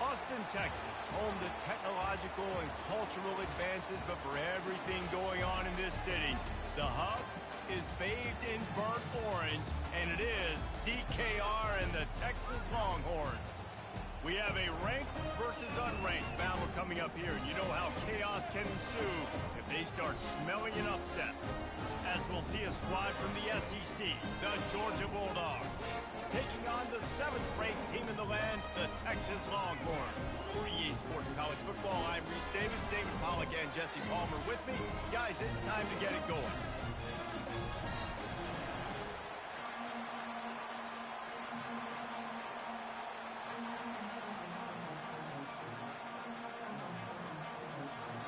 Austin, Texas, home to technological and cultural advances, but for everything going on in this city, the hub is bathed in burnt orange, and it is DKR and the Texas Longhorns. We have a ranked versus unranked battle coming up here, and you know how chaos can ensue if they start smelling an upset. As we'll see a squad from the SEC, the Georgia Bulldogs, taking on the 7th-ranked team in the land, the Texas Longhorns. For EA Sports College Football, I'm Reese Davis, David Pollack, and Jesse Palmer with me. Guys, it's time to get it going.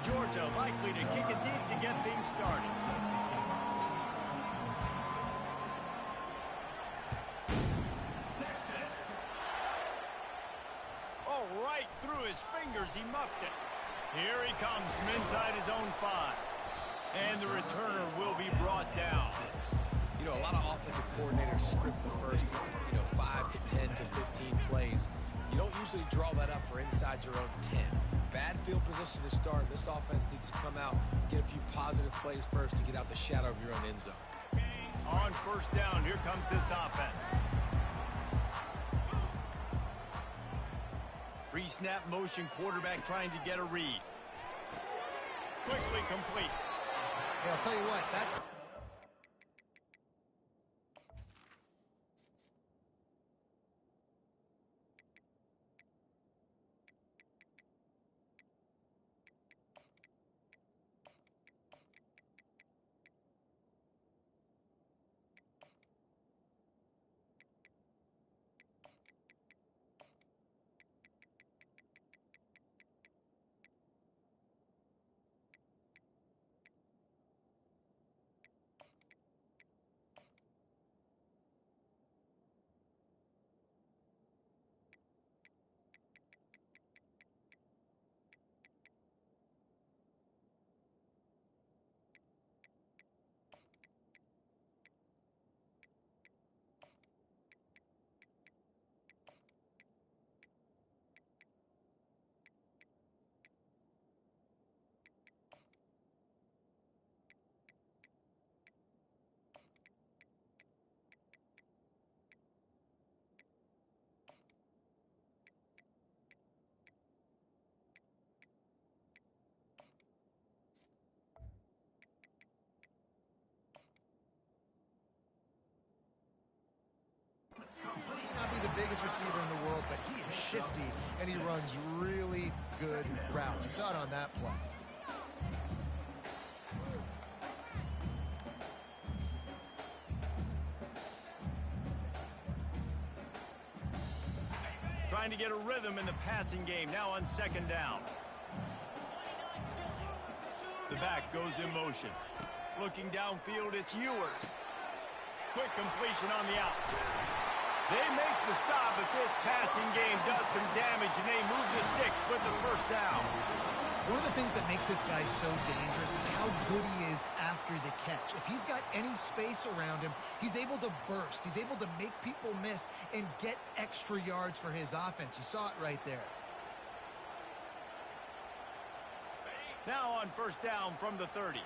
Georgia likely to kick it deep to get things started. Texas. Oh, right through his fingers, he muffed it. Here he comes from inside his own 5. And the returner will be brought down. You know, a lot of offensive coordinators script the first, 5 to 10 to 15 plays. You don't usually draw that up for inside your own 10. Bad field position to start. This offense needs to come out, get a few positive plays first to get out the shadow of your own end zone. On first down, here comes this offense. Pre-snap motion, quarterback trying to get a read. Quickly complete. Hey, I'll tell you what, that's... Not be the biggest receiver in the world, but he is shifty and he runs really good routes. You saw it on that play. Trying to get a rhythm in the passing game, now on second down. The back goes in motion. Looking downfield, it's Ewers. Quick completion on the out. They make the stop, but this passing game does some damage, and they move the sticks with the first down. One of the things that makes this guy so dangerous is how good he is after the catch. If he's got any space around him, he's able to burst. He's able to make people miss and get extra yards for his offense. You saw it right there. Now on first down from the 30.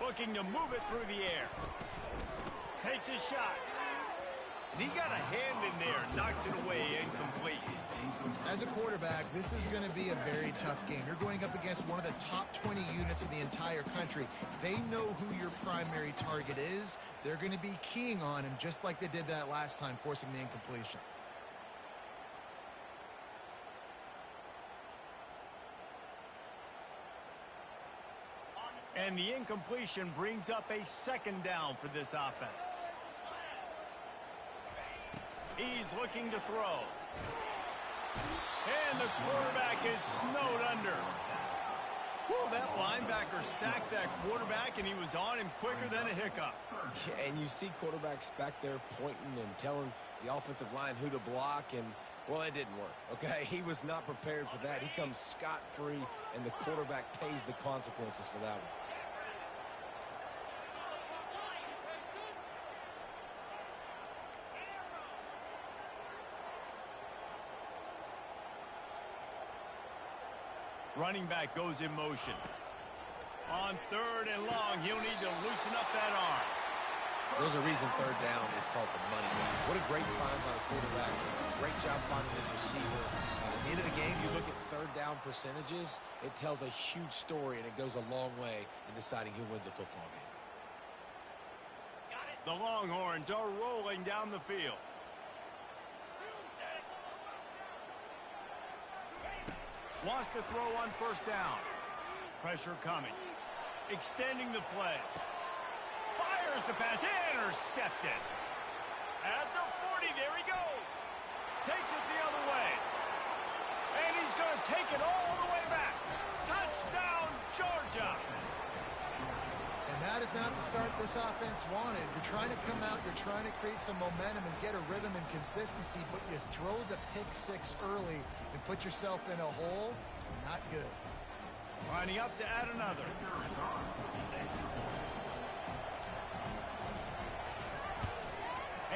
Looking to move it through the air. Takes a shot. And he got a hand in there. Knocks it away, incomplete. As a quarterback, this is going to be a very tough game. You're going up against one of the top 20 units in the entire country. They know who your primary target is. They're going to be keying on him just like they did that last time, forcing the incompletion. And the incompletion brings up a second down for this offense. He's looking to throw. And the quarterback is snowed under. Whew, that linebacker sacked that quarterback, and he was on him quicker than a hiccup. Yeah, and you see quarterbacks back there pointing and telling the offensive line who to block, and, well, it didn't work, okay? He was not prepared for that. He comes scot-free, and the quarterback pays the consequences for that one. Running back goes in motion. On 3rd and long, he'll need to loosen up that arm. There's a reason 3rd down is called the money move. What a great find by the quarterback. Great job finding his receiver. At the end of the game, you look at 3rd down percentages, it tells a huge story, and it goes a long way in deciding who wins a football game. The Longhorns are rolling down the field. Wants to throw on 1st down. Pressure coming. Extending the play. Fires the pass. Intercepted. At the 40, there he goes. Takes it the other way. And he's going to take it all the way back. Touchdown, Georgia. And that is not the start this offense wanted. You're trying to come out, you're trying to create some momentum and get a rhythm and consistency, but you throw the pick 6 early and put yourself in a hole. Not good. Lining up to add another.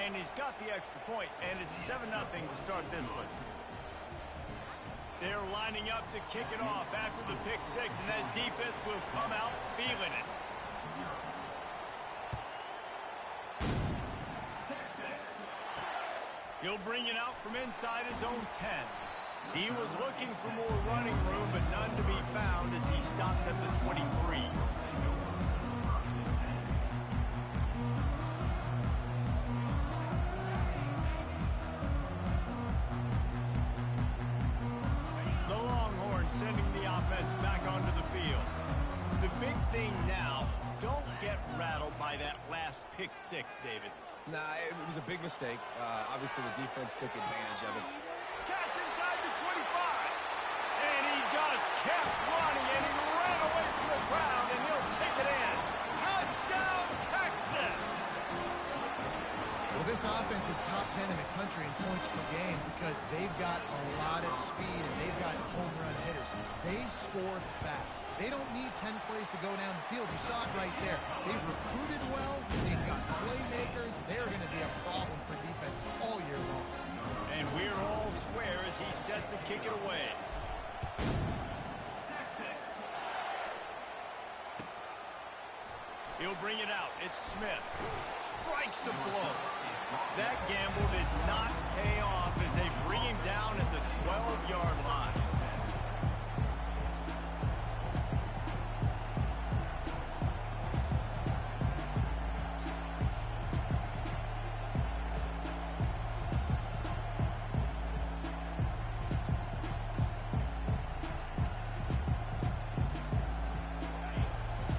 And he's got the extra point, and it's 7-0 to start this one. They're lining up to kick it off after the pick 6, and that defense will come out feeling it. He'll bring it out from inside his own 10. He was looking for more running room, but none to be found as he stopped at the 23. The Longhorns sending the offense back onto the field. The big thing now, don't get rattled by that last pick 6, David. Nah, it was a big mistake. Obviously, the defense took advantage of it. Catch inside the 25. And he just kept running, and he ran away from the crowd, and he'll take it in. Touchdown, Texas! Well, this offense is top 10 in the country in points per game because they've got a lot of speed and they've got home run hitters. They score fast. They don't need 10 plays to go down the field. You saw it right there. They've recruited well. They've got playmakers. They're going to be a problem for defenses all year long. And we're all square as he's set to kick it away. He'll bring it out. It's Smith. Strikes the blow. That gamble did not pay off as they bring him down at the 12-yard line.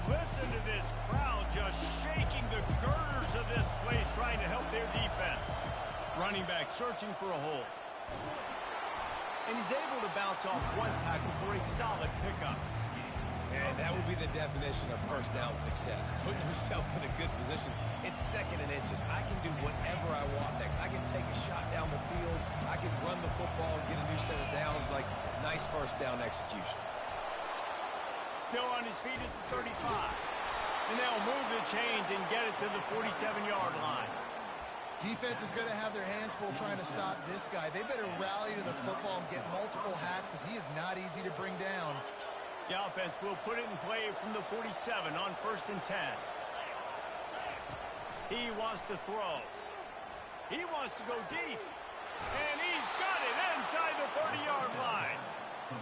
Listen to this crowd just shaking the girders of this place trying to help their defense. Running back searching for a hole. And he's able to bounce off one tackle for a solid pickup. And that would be the definition of 1st down success. Putting yourself in a good position. It's 2nd and inches. I can do whatever I want next. I can take a shot down the field. I can run the football and get a new set of downs. Like, nice 1st down execution. Still on his feet at the 35. And they'll move the chains and get it to the 47-yard line. Defense is going to have their hands full trying to stop this guy. They better rally to the football and get multiple hats because he is not easy to bring down. The offense will put it in play from the 47 on 1st and 10. He wants to throw. He wants to go deep. And he's got it inside the 30-yard line.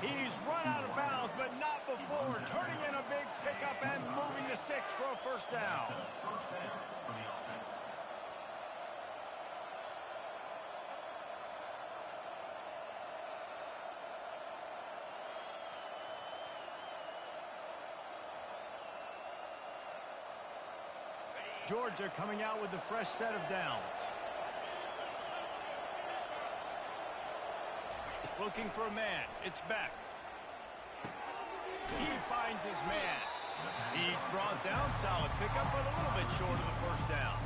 He's run out of bounds, but not before turning in a big pickup and moving the sticks for a 1st down. Georgia coming out with a fresh set of downs. Looking for a man. It's Beck. He finds his man. He's brought down. Solid pickup, but a little bit short of the 1st down.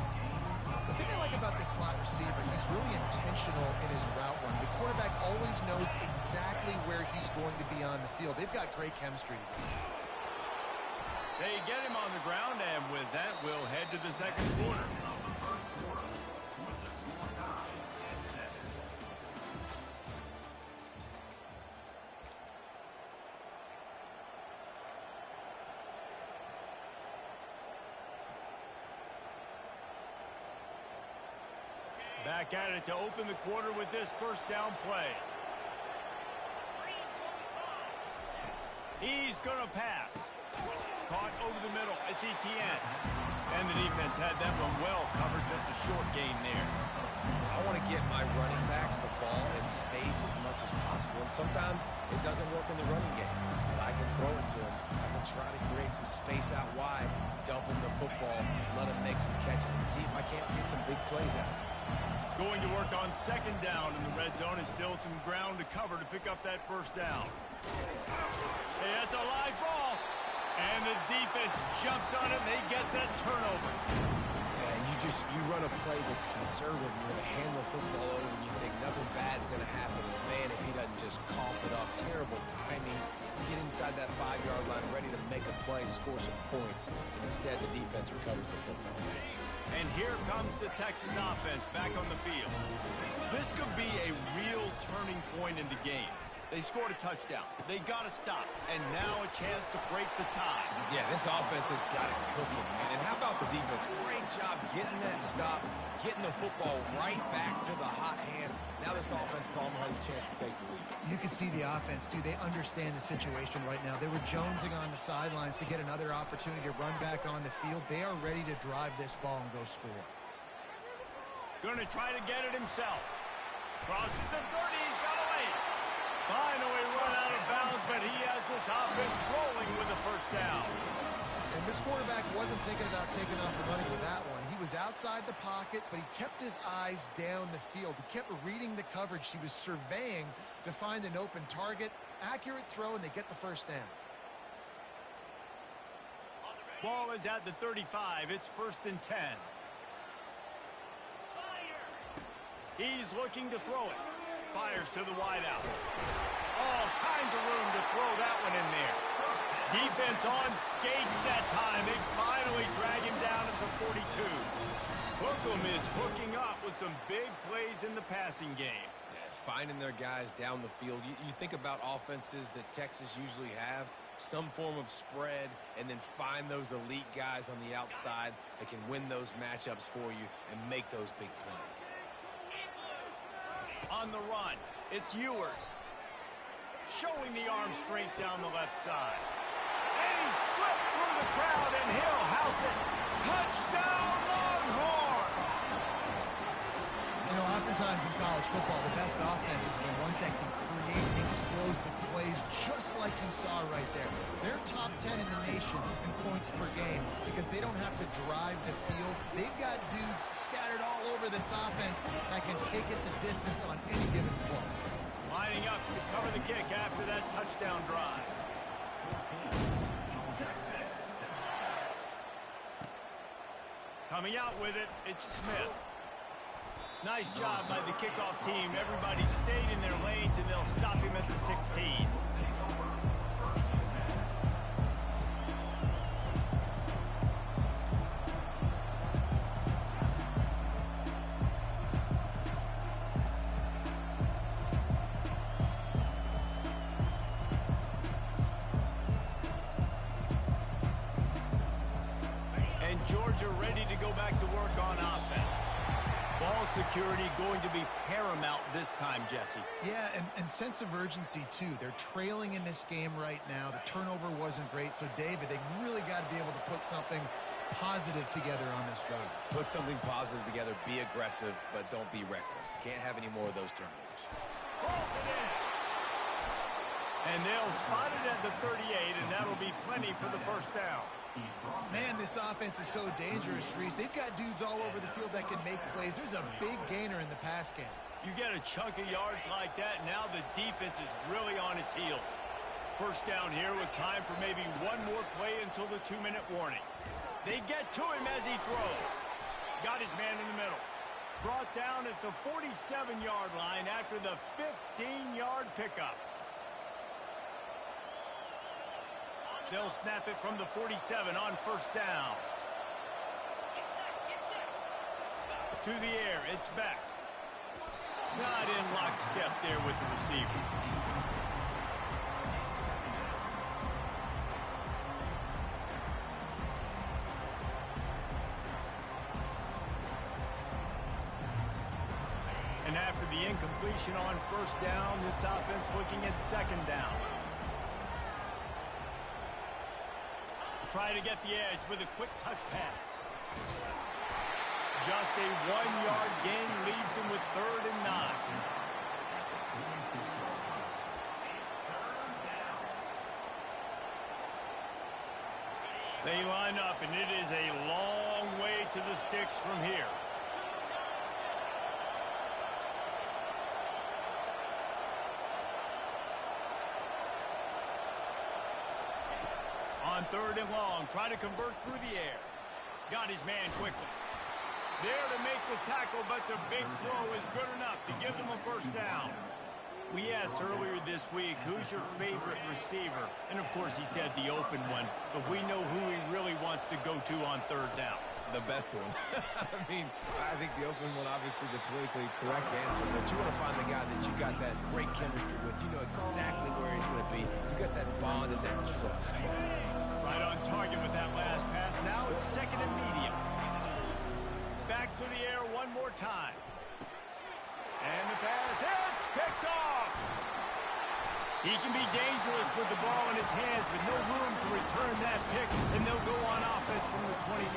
The thing I like about this slot receiver, he's really intentional in his route run. The quarterback always knows exactly where he's going to be on the field. They've got great chemistry together. They get him on the ground, and with that, we'll head to the 2nd quarter. Back at it to open the quarter with this first down play. He's going to pass. Caught over the middle. It's Etienne. And the defense had that one well covered. Just a short gain there. I want to get my running backs the ball in space as much as possible. And sometimes it doesn't work in the running game. But I can throw it to him. I can try to create some space out wide, dump him the football, let him make some catches, and see if I can't get some big plays out of it. Going to work on second down in the red zone. Is still some ground to cover to pick up that first down. Hey, that's a live ball. And the defense jumps on it, and they get that turnover. Yeah, and you run a play that's conservative. You're going to hand the football over, and you think nothing bad's going to happen. And man, if he doesn't just cough it up, terrible timing. Get inside that 5-yard line, ready to make a play, score some points. And instead, the defense recovers the football. And here comes the Texas offense back on the field. This could be a real turning point in the game. They scored a touchdown. They got to stop. And now a chance to break the tie. Yeah, this offense has got it cooking, man. And how about the defense? Great job getting that stop, getting the football right back to the hot hand. Now this offense, Palmer, has a chance to take the lead. You can see the offense, too. They understand the situation right now. They were jonesing on the sidelines to get another opportunity to run back on the field. They are ready to drive this ball and go score. Going to try to get it himself. Crosses the 30. He's got away. Finally run out of bounds, but he has this offense rolling with a first down. And this quarterback wasn't thinking about taking off and running with that one. He was outside the pocket, but he kept his eyes down the field. He kept reading the coverage. He was surveying to find an open target. Accurate throw, and they get the first down. Ball is at the 35. It's 1st and 10. He's looking to throw it. Fires to the wideout. All kinds of room to throw that one in there. Defense on skates that time. They finally drag him down at the 42. Hookem is hooking up with some big plays in the passing game. Yeah, finding their guys down the field. You think about offenses that Texas usually have, some form of spread, and then find those elite guys on the outside that can win those matchups for you and make those big plays. On the run, it's Ewers. Showing the arm strength down the left side. And he slipped through the crowd, and he'll house it. Touchdown, Longhorn! You know, oftentimes in college football, the best offenses are the ones that can create explosive plays, just like you saw right there. They're top 10 in the nation in points per game because they don't have to drive the field. They've got dudes scattered all over this offense that can take it the distance on any given play. Lining up to cover the kick after that touchdown drive. Coming out with it, it's Smith. Nice job by the kickoff team. Everybody stayed in their lanes, and they'll stop him at the 16. And Georgia ready to go back to work on offense. Ball security going to be paramount this time, Jesse. Yeah, and sense of urgency, too. They're trailing in this game right now. The turnover wasn't great. So, David, they really got to be able to put something positive together on this drive. Put something positive together. Be aggressive, but don't be reckless. Can't have any more of those turnovers. Pulls it in. And they'll spot it at the 38, and that'll be plenty for the first down. Man, this offense is so dangerous, Reese. They've got dudes all over the field that can make plays. There's a big gainer in the pass game. You get a chunk of yards like that, now the defense is really on its heels. First down here with time for maybe one more play until the 2-minute warning. They get to him as he throws. Got his man in the middle. Brought down at the 47-yard line after the 15-yard pickup. They'll snap it from the 47 on first down. To the air, it's back. Not in lockstep there with the receiver. And after the incompletion on first down, this offense looking at second down. Try to get the edge with a quick touch pass. Just a 1-yard gain leaves them with 3rd and 9. They line up, and it is a long way to the sticks from here. On 3rd and long, try to convert through the air. Got his man quickly. There to make the tackle, but the big throw is good enough to give them a first down. We asked earlier this week, who's your favorite receiver? And, of course, he said the open one. But we know who he really wants to go to on 3rd down. The best one. I mean, I think the open one, obviously the politically correct answer, but you want to find the guy that you got that great chemistry with. You know exactly where he's going to be. You got that bond and that trust. Right on target with that last pass. Now it's 2nd and medium. Back to the air one more time. And the pass hits, picked off. He can be dangerous with the ball in his hands, but no room to return that pick, and they'll go on offense from the 21.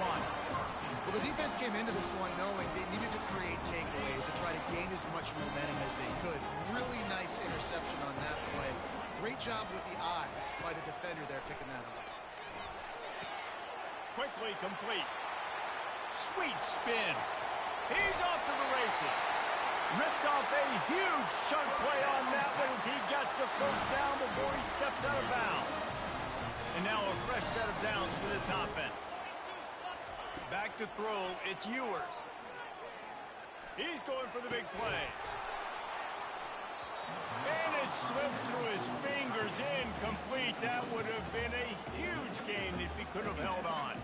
Well, the defense came into this one knowing they needed to create takeaways to try to gain as much momentum as they could. Really nice interception on that play. Great job with the eyes by the defender there picking that up. Quickly complete. Sweet spin. He's off to the races. Ripped off a huge chunk play on that one as he gets the first down before he steps out of bounds. And now a fresh set of downs for this offense. Back to throw, it's Ewers. He's going for the big play. And it slips through his fingers, incomplete. That would have been a huge gain if he could have held on.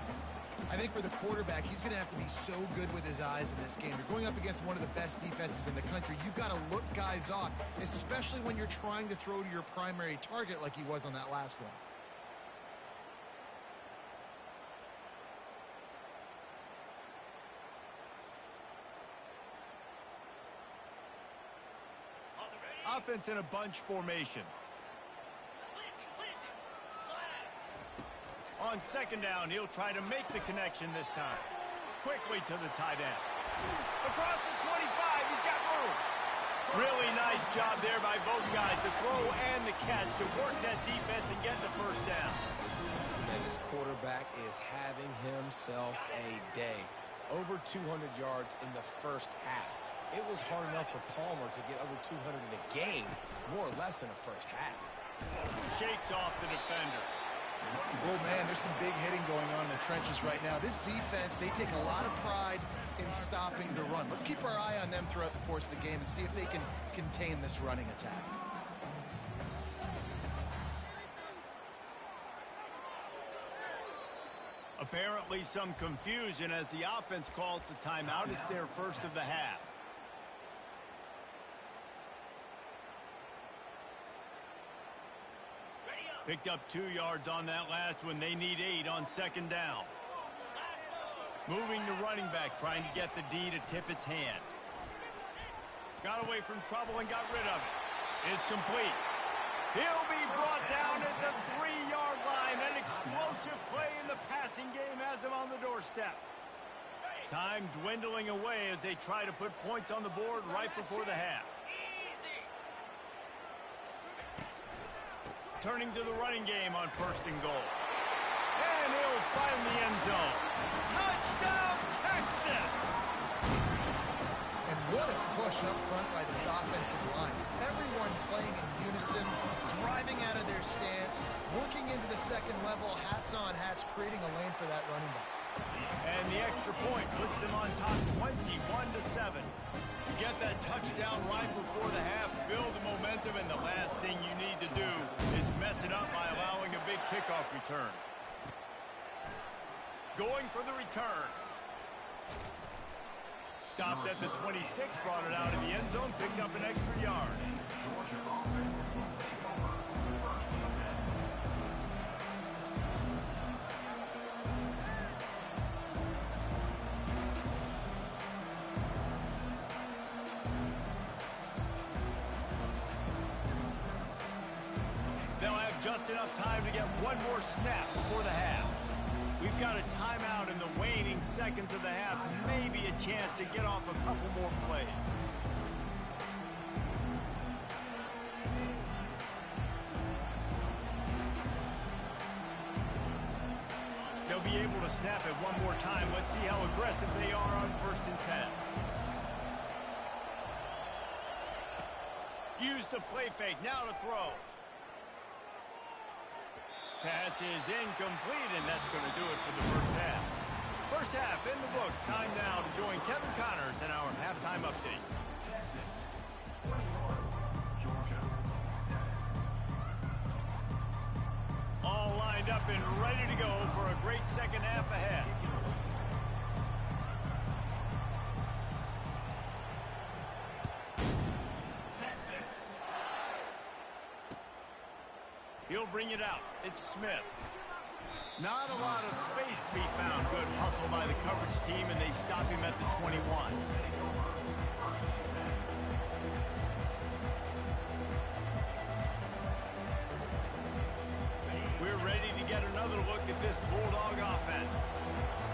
I think for the quarterback, he's going to have to be so good with his eyes in this game. You're going up against one of the best defenses in the country. You've got to look guys off, especially when you're trying to throw to your primary target like he was on that last one. Offense in a bunch formation. On 2nd down, he'll try to make the connection this time. Quickly to the tight end. Across the 25, he's got room. Really nice job there by both guys, the throw and the catch, to work that defense and get the first down. And this quarterback is having himself a day. Over 200 yards in the first half. It was hard enough for Palmer to get over 200 in a game, more or less in the first half. Shakes off the defender. Oh, man, there's some big hitting going on in the trenches right now. This defense, they take a lot of pride in stopping the run. Let's keep our eye on them throughout the course of the game and see if they can contain this running attack. Apparently some confusion as the offense calls the timeout. It's their first of the half. Picked up 2 yards on that last one. They need 8 on 2nd down. Moving the running back, trying to get the D to tip its hand. Got away from trouble and got rid of it. It's complete. He'll be brought down at the 3-yard line. An explosive play in the passing game has him on the doorstep. Time dwindling away as they try to put points on the board right before the half. Turning to the running game on 1st and goal. And he'll find the end zone. Touchdown, Texas! And what a push up front by this offensive line. Everyone playing in unison, driving out of their stance, working into the second level, hats on hats, creating a lane for that running back. And the extra point puts them on top 21-7. Get that touchdown right before the half, build the momentum, and the last thing you need to do is mess it up by allowing a big kickoff return. Going for the return. Stopped at the 26, brought it out of the end zone, picked up an extra yard. one more snap before the half. We've got a timeout in the waning seconds of the half. Maybe a chance to get off a couple more plays. They'll be able to snap it one more time. Let's see how aggressive they are on 1st and 10. Use the play fake. Now to throw. Pass is incomplete, and that's going to do it for the first half. First half in the books. Time now to join Kevin Connors in our halftime update. All lined up and ready to go for a great second half ahead. He'll bring it out. It's Smith. Not a lot of space to be found. Good hustle by the coverage team, and they stop him at the 21. We're ready to get another look at this Bulldog offense.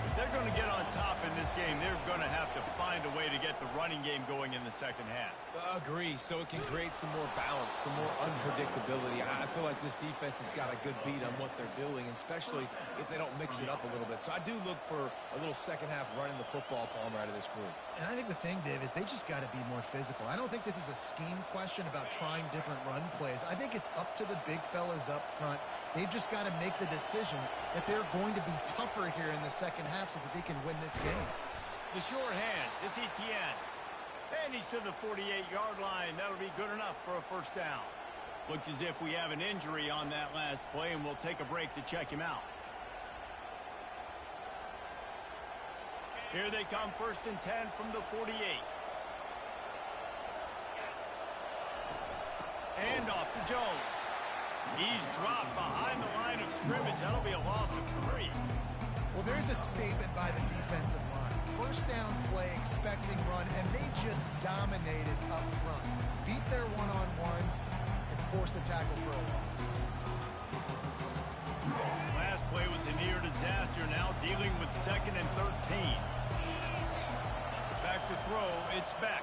If they're going to get on top in this game, they're going to have to find a way to get the running game going in the second half. Agree, so it can create some more balance, some more unpredictability. I feel like this defense has got a good beat on what they're doing, especially if they don't mix it up a little bit. So I do look for a little second half running the football Palmer out of this group. And I think the thing, Dave, is they just got to be more physical. I don't think this is a scheme question about trying different run plays. I think it's up to the big fellas up front. They've just got to make the decision that they're going to be tougher here in the second half so that they can win this game. The short hands, it's Etienne. And he's to the 48-yard line. That'll be good enough for a first down. Looks as if we have an injury on that last play, and we'll take a break to check him out. Here they come, 1st and 10 from the 48. And off to Jones. He's dropped behind the line of scrimmage. That'll be a loss of 3. Well, there's a statement by the defensive line. First down play, expecting run, and they just dominated up front. Beat their one-on-ones and forced a tackle for a loss. Last play was a near disaster. Now dealing with 2nd and 13. Back to throw. It's Beck.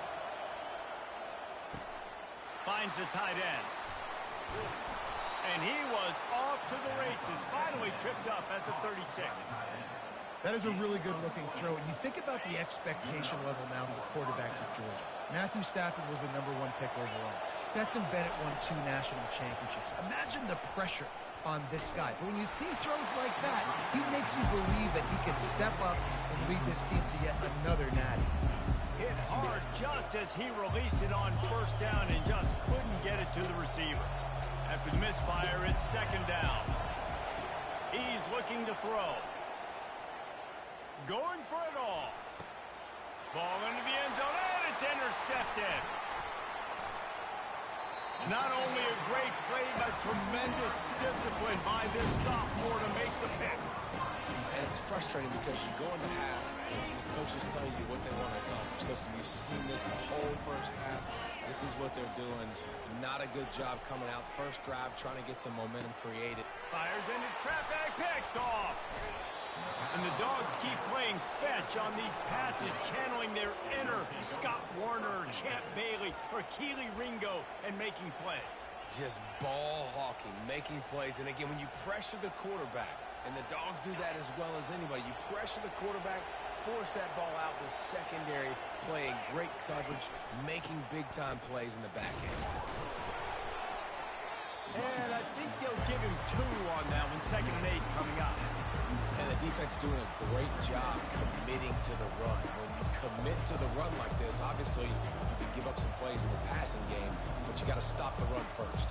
Finds the tight end. And he was off to the races. Finally tripped up at the 36. That is a really good-looking throw. And you think about the expectation level now for quarterbacks at Georgia. Matthew Stafford was the #1 pick overall. Stetson Bennett won 2 national championships. Imagine the pressure on this guy. But when you see throws like that, he makes you believe that he can step up and lead this team to yet another natty. Hit hard just as he released it on first down and just couldn't get it to the receiver. After the misfire, it's 2nd down. He's looking to throw. Going for it all. Ball into the end zone, and it's intercepted. Not only a great play, but tremendous discipline by this sophomore to make the pick. And it's frustrating because you go into half and the coaches tell you what they want to accomplish. Listen, you've seen this the whole first half. This is what they're doing. Not a good job coming out. First drive, trying to get some momentum created. Fires into traffic, picked off. And the Dogs keep playing fetch on these passes, channeling their inner Scott Warner, Champ Bailey, or Keely Ringo, and making plays. Just ball hawking, making plays. And again, when you pressure the quarterback, and the Dogs do that as well as anybody, you pressure the quarterback, force that ball out in the secondary, playing great coverage, making big-time plays in the back end. And I think they'll give him 2 on that one, 2nd and 8 coming up. And the defense doing a great job committing to the run. When you commit to the run like this, obviously you can give up some plays in the passing game, but you got to stop the run first.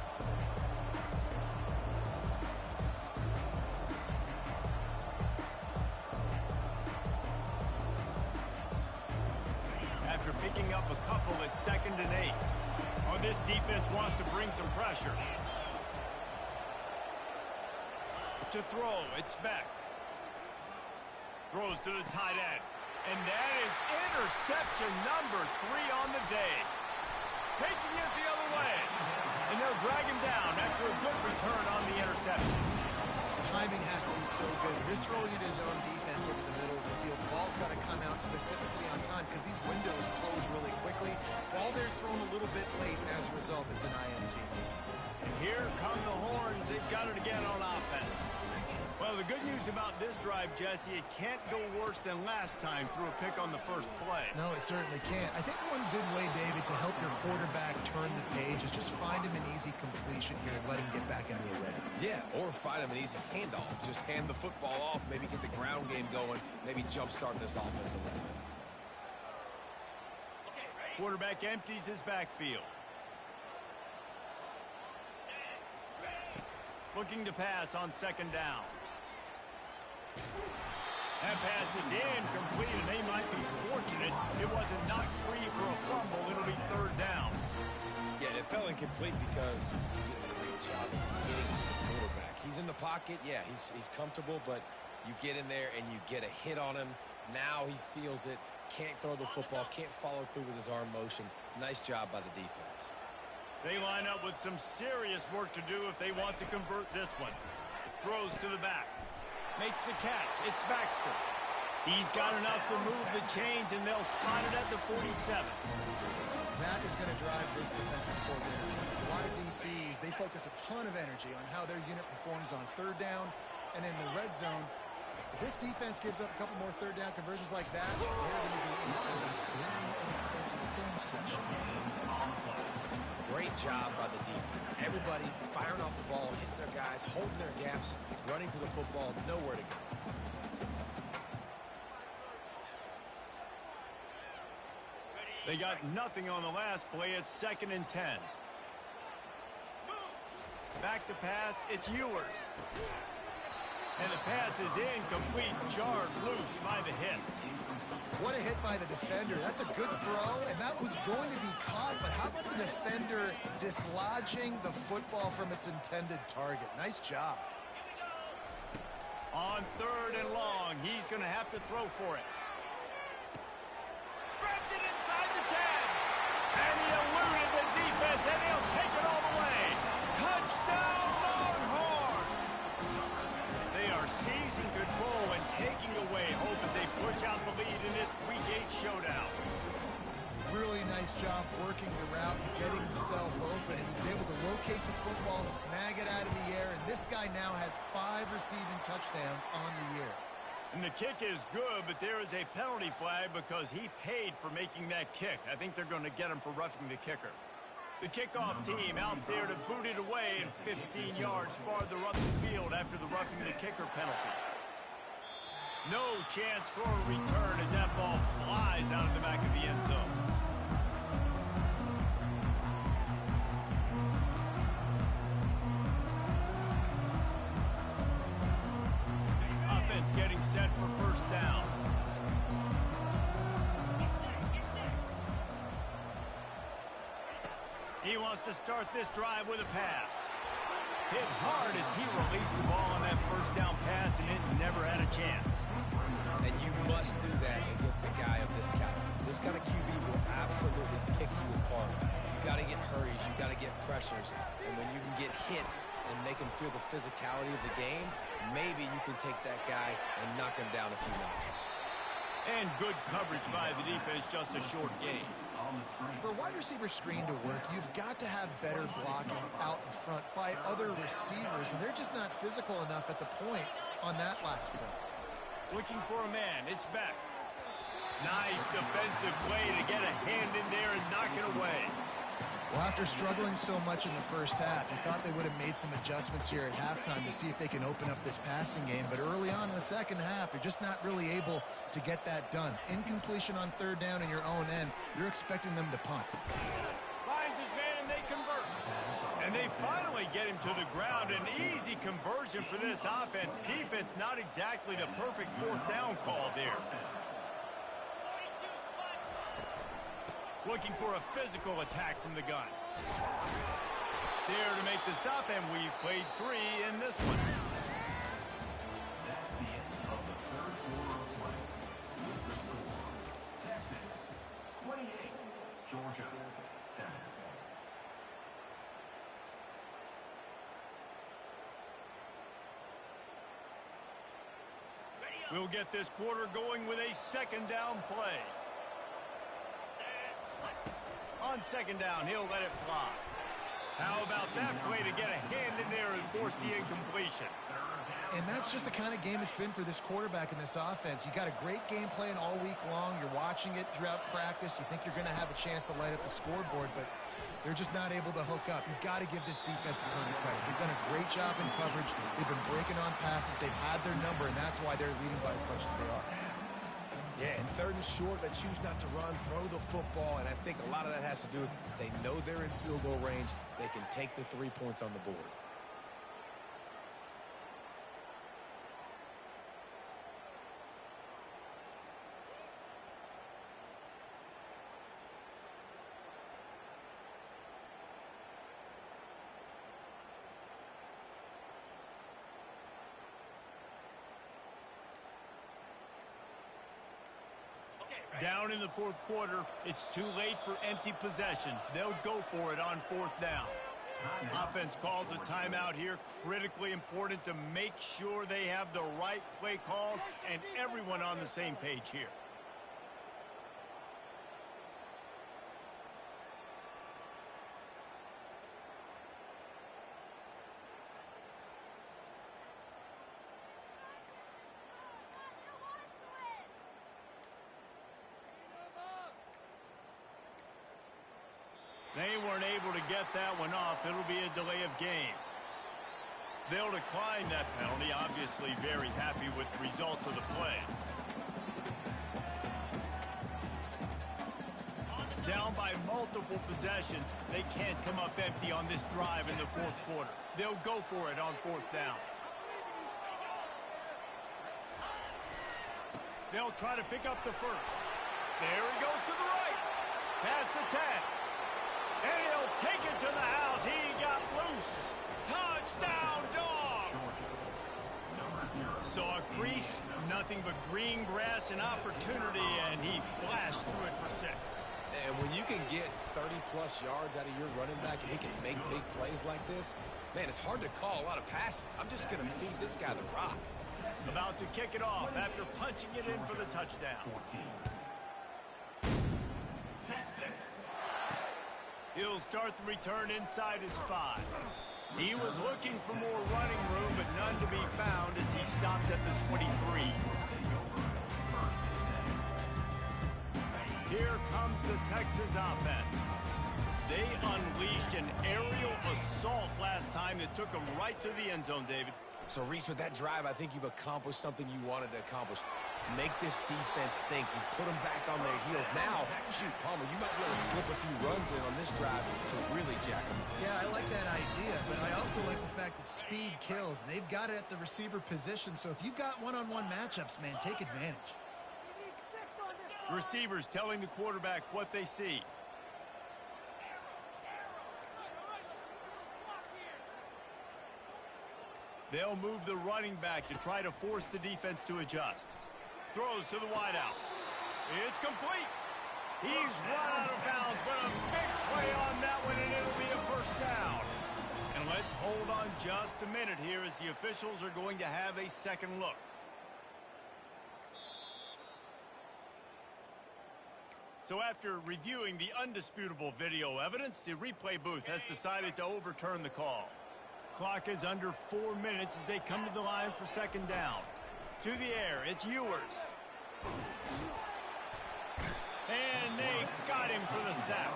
After picking up a couple at 2nd and 8. Oh, this defense wants to bring some pressure. To throw, it's Beck. Throws to the tight end. And that is interception number 3 on the day. Taking it the other way. And they'll drag him down after a good return on the interception. timing has to be so good. You're throwing it his own defense over the middle of the field. The ball's got to come out specifically on time because these windows close really quickly. Ball they're thrown a little bit late, and as a result, it's an INT. And here come the horns. They've got it again on offense. Well, the good news about this drive, Jesse, it can't go worse than last time through a pick on the first play. No, it certainly can't. I think one good way, David, to help your quarterback turn the page is just find him an easy completion here and let him get back into a rhythm. Yeah, or find him an easy handoff. Just hand the football off, maybe get the ground game going, maybe jumpstart this offense a little bit. Quarterback empties his backfield. Looking to pass on second down. That pass is incomplete, and they might be fortunate it wasn't knocked free for a fumble. It'll be third down. Yeah, it fell incomplete because he did a great job of getting to the quarterback. He's in the pocket. Yeah, he's comfortable, but you get in there and you get a hit on him. Now he feels it. Can't throw the football. Can't follow through with his arm motion. Nice job by the defense. They line up with some serious work to do if they want to convert this one. Throws to the back. Makes the catch. It's Baxter. He's got enough to move the chains, and they'll spot it at the 47. That is going to drive this defensive coordinator. It's a lot of DCs. They focus a ton of energy on how their unit performs on third down and in the red zone. If this defense gives up a couple more third down conversions like that, they're going to be in for a very unpleasant film session. Great job by the defense. Everybody firing off the ball, hitting their guys, holding their gaps, running to the football, nowhere to go. They got nothing on the last play. It's 2nd and 10. Back to pass. It's Ewers. And the pass is incomplete. Jarred loose by the hit. What a hit by the defender. That's a good throw, and that was going to be caught, but how about the defender dislodging the football from its intended target? Nice job. On 3rd and long, he's going to have to throw for it. Grabs it inside the 10. And he eluded the defense, and he'll take it all the way. Touchdown, Longhorn! They are seizing control and taking away hope as they push out the lead in this Week 8 showdown. Really nice job working the route and getting himself open. And he was able to locate the football, snag it out of the air, and this guy now has 5 receiving touchdowns on the year. And the kick is good, but there is a penalty flag because he paid for making that kick. I think they're going to get him for roughing the kicker. The kickoff team out there to boot it away and 15 yards farther up the field after the roughing the kicker penalty. No chance for a return as that ball flies out of the back of the end zone. Offense getting set for first down. He wants to start this drive with a pass. Hit hard as he released the ball on that first down pass, and it never had a chance. And you must do that against a guy of this caliber. This kind of QB will absolutely pick you apart. You got to get hurries. You got to get pressures. And when you can get hits and make him feel the physicality of the game, maybe you can take that guy and knock him down a few notches. And good coverage by the defense, just a short gain. For a wide receiver screen to work, you've got to have better blocking out in front by other receivers, and they're just not physical enough at the point on that last play. Looking for a man. It's Beck. Nice defensive play to get a hand in there and knock it away. Well, after struggling so much in the first half, you thought they would have made some adjustments here at halftime to see if they can open up this passing game. But early on in the second half, they're just not really able to get that done. Incompletion on third down in your own end, you're expecting them to punt. Finds his man, and they convert. And they finally get him to the ground. An easy conversion for this offense. Defense not exactly the perfect fourth down call there. Looking for a physical attack from the gun. There to make the stop, and we've played 3 in this one. That's the end of the third quarter of play. With the score, Texas 28, Georgia 7. We'll get this quarter going with a second down play. On second down, he'll let it fly. How about that play to get a hand in there and force the incompletion? And that's just the kind of game it's been for this quarterback in this offense. You got a great game plan all week long. You're watching it throughout practice. You think you're going to have a chance to light up the scoreboard, but they're just not able to hook up. You've got to give this defense a ton of credit. They've done a great job in coverage. They've been breaking on passes. They've had their number, and that's why they're leading by as much as they are. Yeah, and third and short, they choose not to run, throw the football, and I think a lot of that has to do with they know they're in field goal range. They can take the 3 points on the board. Down in the fourth quarter, it's too late for empty possessions. They'll go for it on fourth down. Offense calls a timeout here. Critically important to make sure they have the right play call and everyone on the same page here. They weren't able to get that one off. It'll be a delay of game. They'll decline that penalty. Obviously very happy with the results of the play. Down by multiple possessions. They can't come up empty on this drive in the fourth quarter. They'll go for it on fourth down. They'll try to pick up the first. There he goes to the right. Past the 10. And he'll take it to the house. He got loose. Touchdown, Dogs! Saw a crease, nothing but green grass and opportunity, and he flashed through it for 6. And when you can get 30-plus yards out of your running back and he can make big plays like this, man, it's hard to call a lot of passes. I'm just going to feed this guy the rock. About to kick it off after punching it in for the touchdown. Texas. He'll start the return inside his 5. He was looking for more running room, but none to be found as he stopped at the 23. Here comes the Texas offense. They unleashed an aerial assault last time that took them right to the end zone, David. So, Reese, with that drive, I think you've accomplished something you wanted to accomplish. Make this defense think. You put them back on their heels. Now, shoot, Palmer, you might be able to slip a few runs in on this drive to really jack them. Yeah, I like that idea, but I also like the fact that speed kills. They've got it at the receiver position, so if you've got one-on-one matchups, man, take advantage. Receivers telling the quarterback what they see. They'll move the running back to try to force the defense to adjust. Throws to the wideout. It's complete. He's run out of bounds, but a big play on that one, and it'll be a first down. And let's hold on just a minute here as the officials are going to have a second look. So after reviewing the undisputable video evidence, the replay booth has decided to overturn the call. Clock is under 4 minutes as they come to the line for second down. To the air, it's Ewers. And they got him for the sack.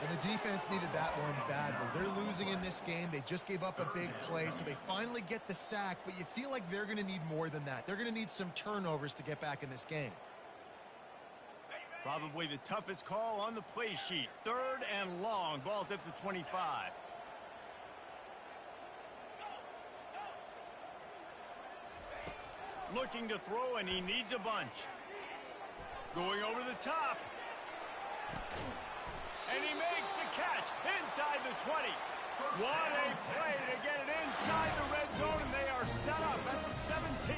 And the defense needed that one badly. They're losing in this game. They just gave up a big play, so they finally get the sack, but you feel like they're going to need more than that. They're going to need some turnovers to get back in this game. Probably the toughest call on the play sheet. 3rd and long. Ball's at the 25. Looking to throw, and he needs a bunch. Going over the top. And he makes the catch inside the 20. What a play to get it inside the red zone, and they are set up at the 17.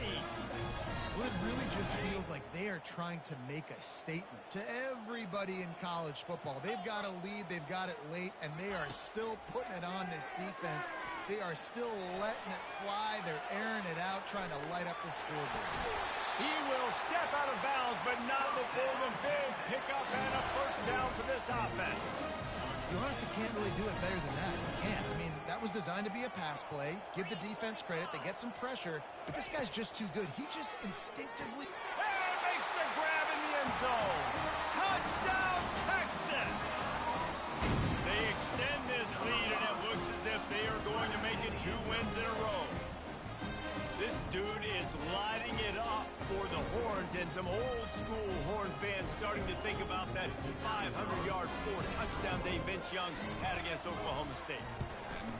Well, it really just feels like they are trying to make a statement to everybody in college football. They've got a lead, they've got it late, and they are still putting it on this defense. They are still letting it fly. They're airing it out, trying to light up the scoreboard. He will step out of bounds, but not before the big pickup and a first down for this offense. You honestly can't really do it better than that. You can't. I mean, that was designed to be a pass play. Give the defense credit. They get some pressure, but this guy's just too good. He just instinctively... And makes the grab in the end zone. Touchdown, Texas! They extend this lead, and it looks as if they are going to make it 2 wins in a row. This dude is lighting it up for the Horns, and some old-school Horn fans starting to think about that 500-yard 4-touchdown day Vince Young had against Oklahoma State.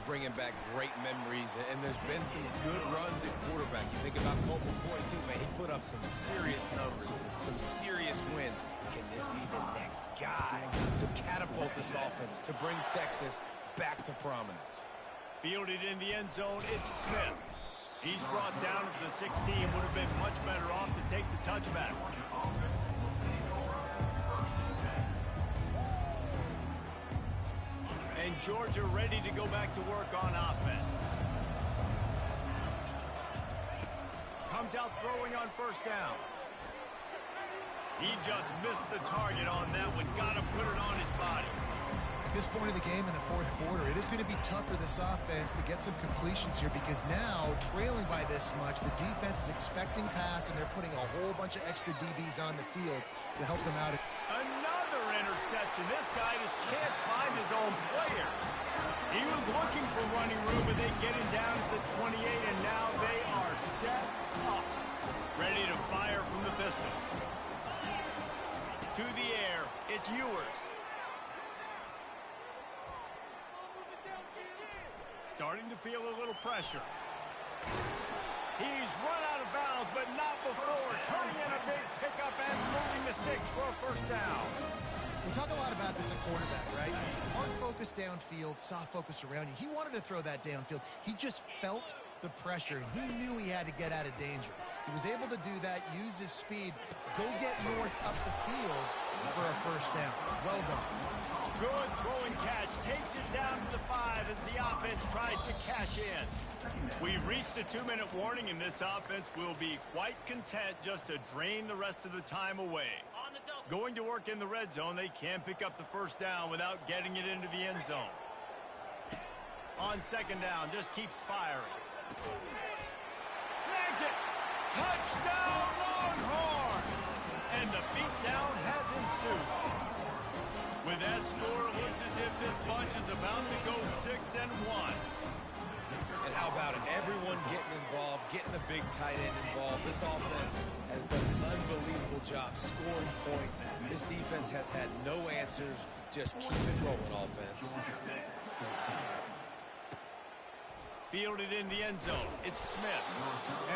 Bringing back great memories, and there's been some good runs at quarterback. You think about Colt McCoy, too, man. He put up some serious numbers, some serious wins. Can this be the next guy to catapult this offense, to bring Texas back to prominence? Fielded in the end zone, it's Smith. He's brought down to the 16. Would have been much better off to take the touchback. And Georgia ready to go back to work on offense. Comes out throwing on first down. He just missed the target on that one. Got to put it on his body. At this point of the game in the fourth quarter, it is going to be tough for this offense to get some completions here because now, trailing by this much, the defense is expecting pass, and they're putting a whole bunch of extra DBs on the field to help them out. Another interception. This guy just can't find his own players. He was looking for running room, but they get him down at the 28, and now they are set up, ready to fire from the pistol. To the air, it's Ewers. Starting to feel a little pressure. He's run out of bounds, but not before. Turning in a big pickup and moving the sticks for a first down. We talk a lot about this at quarterback, right? Hard focus downfield, soft focus around you. He wanted to throw that downfield. He just felt the pressure. He knew he had to get out of danger. He was able to do that, use his speed, go get north up the field for a first down. Well done. Good throwing catch. Takes it down to the 5 as the offense tries to cash in. We've reached the 2-minute warning, and this offense will be quite content just to drain the rest of the time away. Going to work in the red zone, they can pick up the first down without getting it into the end zone. On second down, just keeps firing. Snags it. Touchdown, Longhorn! And the beatdown has ensued. With that score, it looks as if this bunch is about to go 6-1. And how about it? Everyone getting involved, getting the big tight end involved. This offense has done an unbelievable job scoring points. This defense has had no answers. Just keep it rolling, offense. Fielded in the end zone. It's Smith.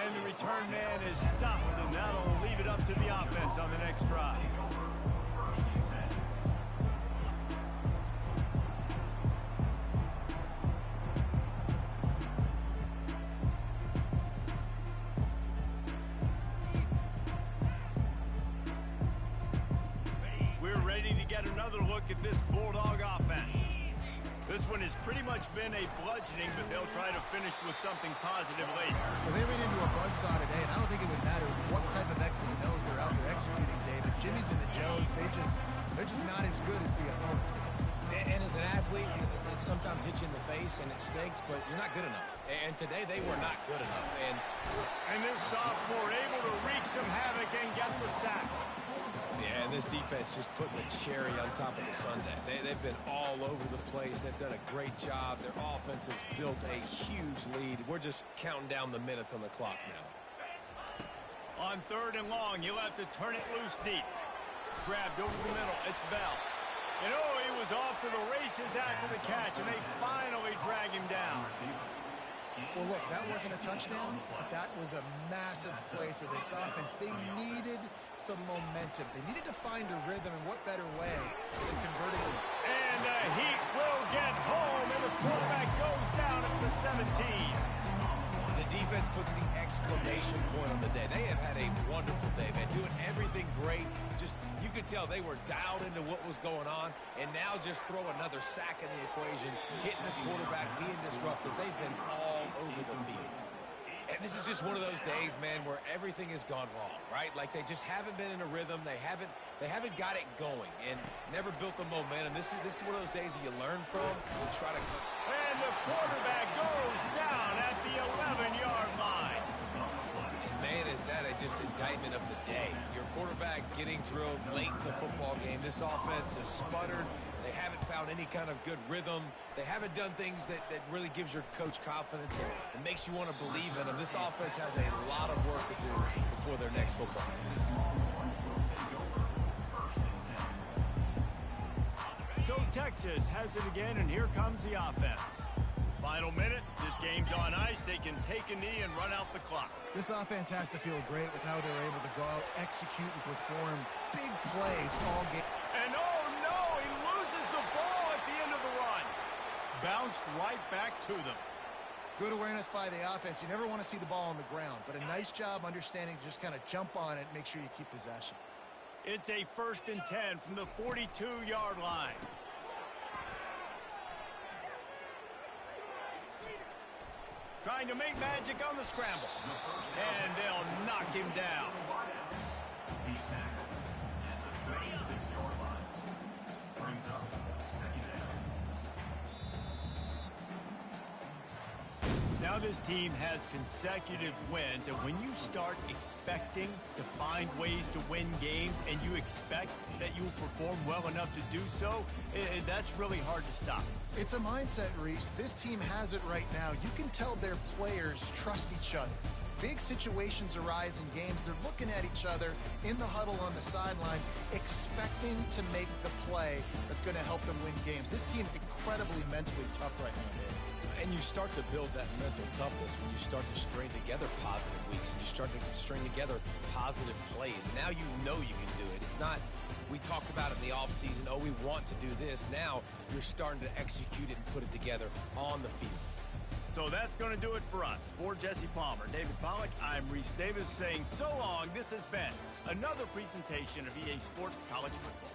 And the return man is stopped, and that'll leave it up to the offense on the next drive. We're ready to get another look at this Bulldog offense. This one has pretty much been a bludgeoning, but they'll try to finish with something positive late. Well, they ran into a buzzsaw today, and I don't think it would matter what type of X's and O's they're out there executing, David. Jimmy's and the Joes, they're just not as good as the opponent. And as an athlete, it sometimes hits you in the face and it stinks, but you're not good enough. And today they were not good enough. And this sophomore able to wreak some havoc and get the sack. Yeah, and this defense just putting the cherry on top of the sundae. They've been all over the place. They've done a great job. Their offense has built a huge lead. We're just counting down the minutes on the clock now. On 3rd and long, he'll have to turn it loose deep. Grabbed over the middle. It's Bell. And oh, he was off to the races after the catch, and they finally drag him down. Well, look, that wasn't a touchdown, but that was a massive play for this offense. They needed some momentum. They needed to find a rhythm, and what better way than converting it. And the Heat will get home, and the quarterback exclamation point on the day. They have had a wonderful day, man, doing everything great. Just, you could tell they were dialed into what was going on, and now just throw another sack in the equation, hitting the quarterback, being disruptive. They've been all over the field. And this is just one of those days, man, where everything has gone wrong, right? Like they just haven't been in a rhythm. They haven't got it going and never built the momentum. This is one of those days that you learn from and try to. And the quarterback goes down at the 11-yard line. And man, is that just indictment of the day. Your quarterback getting drilled late in the football game. This offense has sputtered. They haven't found any kind of good rhythm. They haven't done things that really gives your coach confidence and makes you want to believe in them. This offense has a lot of work to do before their next football game. So Texas has it again, and here comes the offense. Final minute, this game's on ice. They can take a knee and run out the clock. This offense has to feel great with how they're able to go out, execute, and perform big plays all game. And oh no, he loses the ball at the end of the run. Bounced right back to them. Good awareness by the offense. You never want to see the ball on the ground, but a nice job understanding to just kind of jump on it and make sure you keep possession. It's a 1st and 10 from the 42-yard line. Trying to make magic on the scramble. And they'll knock him down. He's tackled at the 36-yard line. Brings up second down. Now this team has consecutive wins, and when you start expecting to find ways to win games and you expect that you will perform well enough to do so, that's really hard to stop. It's a mindset, Reese. This team has it right now. You can tell their players trust each other. Big situations arise in games. They're looking at each other in the huddle on the sideline, expecting to make the play that's going to help them win games. This team incredibly mentally tough right now, Dave. And you start to build that mental toughness when you start to string together positive weeks and you start to string together positive plays. Now you know you can do it. It's not, we talk about it in the offseason, oh, we want to do this. Now you're starting to execute it and put it together on the field. So that's going to do it for us. For Jesse Palmer, David Pollack, I'm Reese Davis saying so long. This has been another presentation of EA Sports College Football.